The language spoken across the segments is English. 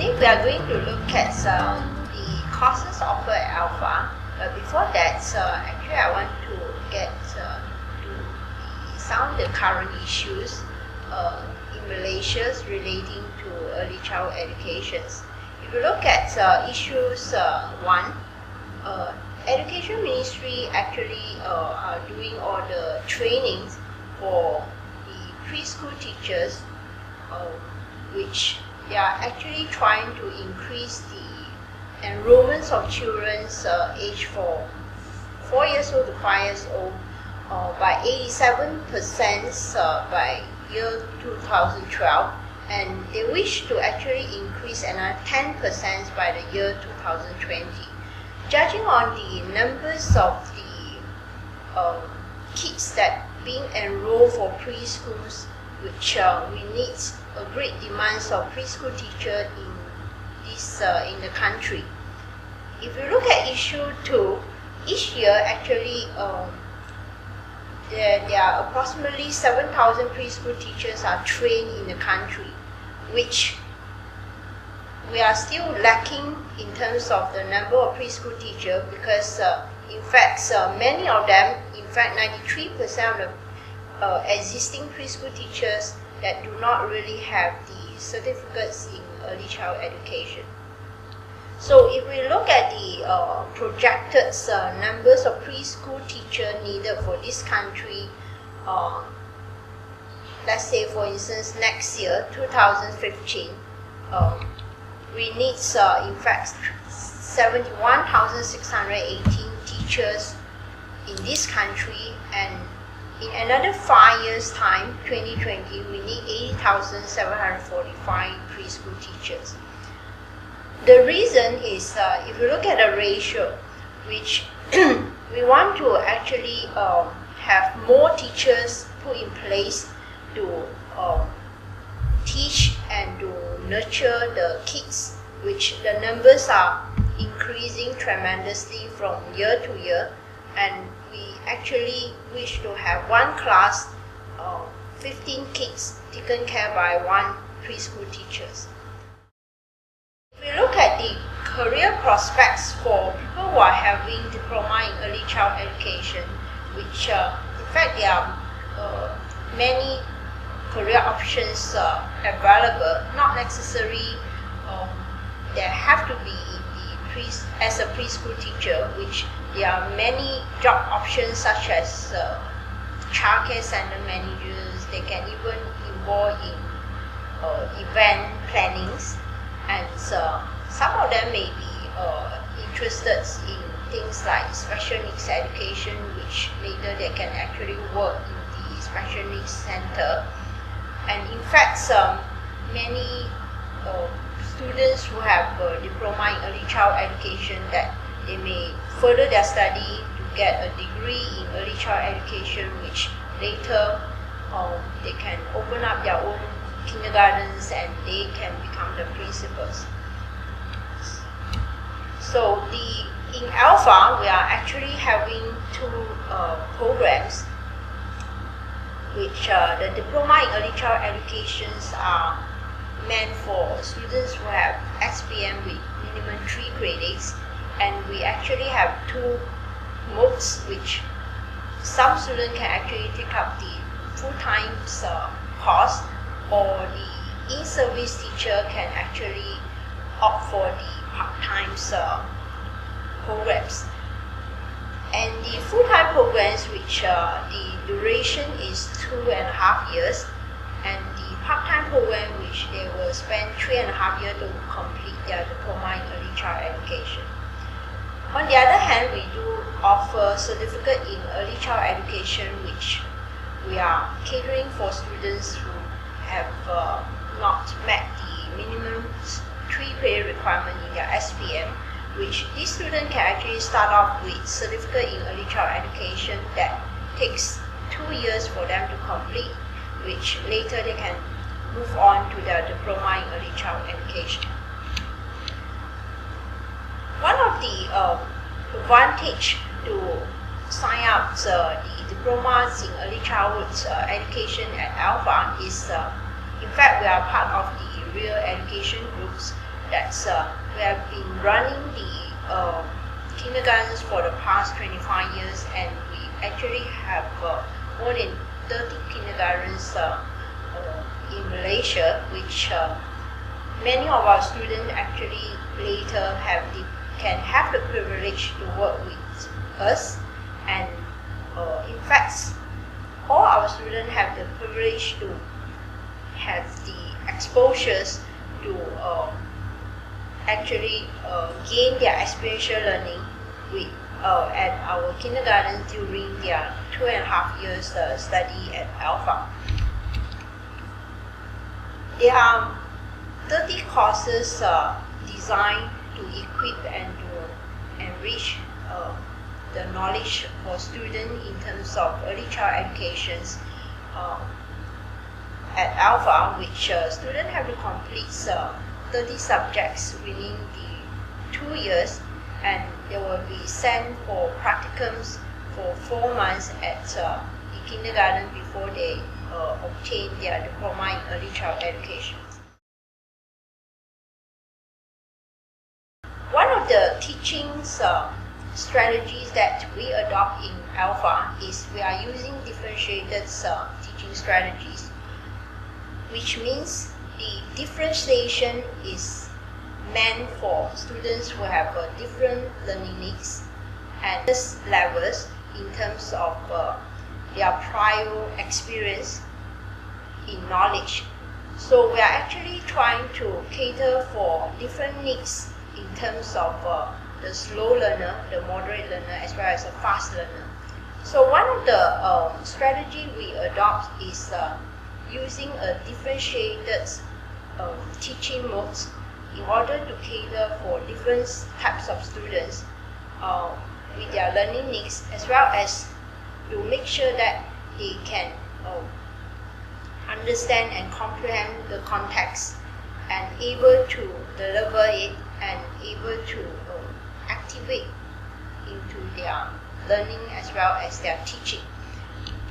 Today we are going to look at the courses offered at ALFA. But before that, actually I want to get to some of the current issues in Malaysia relating to early childhood education. If you look at issues 1, Education Ministry actually are doing all the trainings for the preschool teachers, which they are actually trying to increase the enrollments of children aged from 4 years old to 5 years old by 87% by year 2012, and they wish to actually increase another 10% by the year 2020. Judging on the numbers of the kids that being enrolled for preschools, which we need a great demands of preschool teacher in the country. If you look at issue 2, each year actually there are approximately 7,000 preschool teachers are trained in the country, which we are still lacking in terms of the number of preschool teachers, because in fact many of them, in fact 93% of the existing preschool teachers that do not really have the certificates in early child education. So if we look at the projected numbers of preschool teachers needed for this country, let's say for instance next year 2015, we need in fact 71,618 teachers in this country, and in another 5 years time, 2020, we need 80,745 preschool teachers. The reason is, if you look at the ratio, which we want to actually have more teachers put in place to teach and to nurture the kids, which the numbers are increasing tremendously from year to year, and we actually wish to have one class, 15 kids taken care by one preschool teachers. If we look at the career prospects for people who are having diploma in early child education, which in fact there are many career options available, not necessarily there have to be as a preschool teacher, which there are many job options such as childcare center managers. They can even involve in event plannings, and some of them may be interested in things like special needs education, which later they can actually work in the special needs center. And in fact many students who have a diploma in early child education, that they may further their study to get a degree in early child education, which later they can open up their own kindergartens and they can become the principals. So in ALFA, we are actually having 2 programs, which the Diploma in Early Child Educations are meant for students who have SPM with minimum 3 credits, and we actually have 2 modes, which some students can actually take up the full-time course, or the in-service teacher can actually opt for the part-time programs. And the full-time programs, which the duration is 2.5 years, and the part-time program, which they will spend 3.5 years to complete their diploma in early child education. On the other hand, we do offer certificate in early child education, which we are catering for students who have not met the minimum 3 credit requirement in their SPM, which these students can actually start off with certificate in early child education that takes 2 years for them to complete, which later they can move on to their diploma in early child education. One of the advantage to sign up the diplomas in early childhood education at ALFA is, in fact, we are part of the real education groups, that we have been running the kindergartens for the past 25 years, and we actually have more than 30 kindergartens in Malaysia, which many of our students actually later can have the privilege to work with us, and in fact all our students have the privilege to have the exposures to actually gain their experiential learning with at our kindergarten during their 2.5 years study at ALFA. There are 30 courses designed to equip and to enrich the knowledge for students in terms of early child educations at ALFA, which students have to complete 30 subjects within the 2 years, and they will be sent for practicums for 4 months at the kindergarten before they obtain their diploma in early child education. One of the teaching strategies that we adopt in ALFA is we are using differentiated teaching strategies, which means the differentiation is meant for students who have different learning needs and levels in terms of their prior experience in knowledge. So we are actually trying to cater for different needs in terms of the slow learner, the moderate learner, as well as a fast learner. So one of the strategy we adopt is using a differentiated teaching modes in order to cater for different types of students with their learning needs, as well as to make sure that they can understand and comprehend the context and able to deliver it and able to activate into their learning as well as their teaching.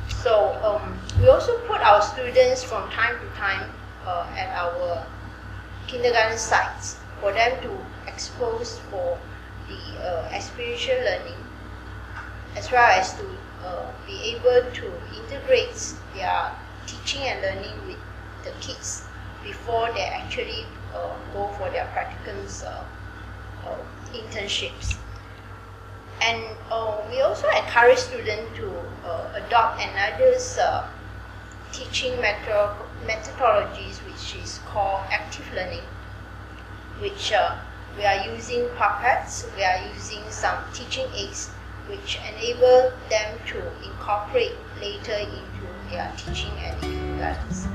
So we also put our students from time to time at our kindergarten sites for them to expose for the experiential learning, as well as to be able to integrate their teaching and learning with the kids before they actually go for their practicums internships. And we also encourage students to adopt another teaching methodologies, which is called active learning, which we are using puppets, we are using some teaching aids which enable them to incorporate later into their teaching and kindergartens.